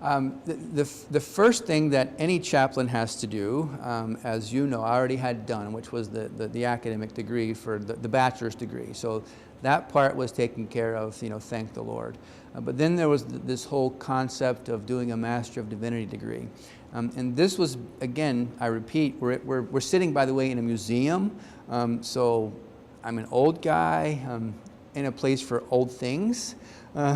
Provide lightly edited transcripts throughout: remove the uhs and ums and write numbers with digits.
The first thing that any chaplain has to do, as you know, I already had done, which was the academic degree for the bachelor's degree. So that part was taken care of, thank the Lord. But then there was this whole concept of doing a Master of Divinity degree. And this was, again, I repeat, we're sitting, by the way, in a museum. So I'm an old guy in a place for old things.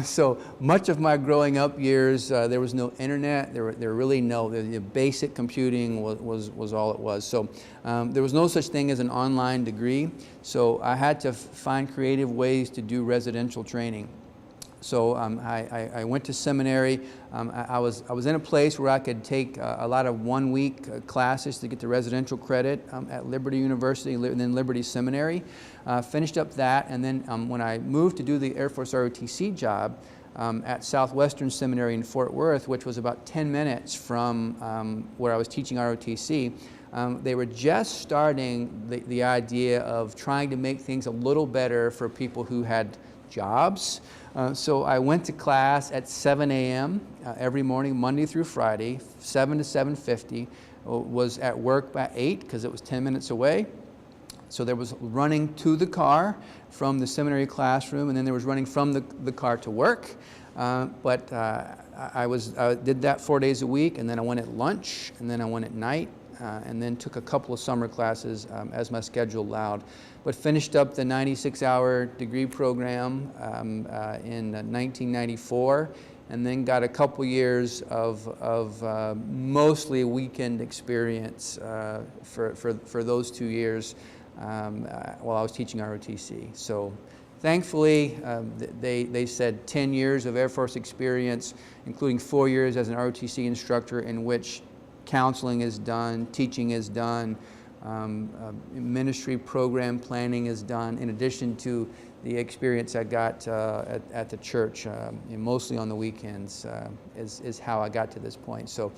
So much of my growing up years, there was no internet. There really no, the basic computing was all it was. So there was no such thing as an online degree. So I had to find creative ways to do residential training. So I went to seminary. I was in a place where I could take a lot of one-week classes to get the residential credit at Liberty University and then Liberty Seminary. Finished up that, and then when I moved to do the Air Force ROTC job at Southwestern Seminary in Fort Worth, which was about 10 minutes from where I was teaching ROTC, they were just starting the idea of trying to make things a little better for people who had jobs. So I went to class at 7 a.m. Every morning, Monday through Friday, 7 to 7:50. Was at work by 8 because it was 10 minutes away. So there was running to the car from the seminary classroom, and then there was running from the car to work. But I did that 4 days a week, and then I went at lunch, and then I went at night, and then took a couple of summer classes as my schedule allowed. But finished up the 96-hour degree program in 1994, and then got a couple years of mostly weekend experience for those 2 years while I was teaching ROTC. So thankfully, they said 10 years of Air Force experience, including 4 years as an ROTC instructor, in which counseling is done, teaching is done, ministry program planning is done, in addition to the experience I got at the church, mostly on the weekends, is how I got to this point. So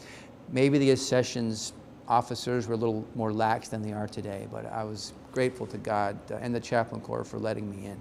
maybe the accessions officers were a little more lax than they are today, but I was grateful to God and the Chaplain Corps for letting me in.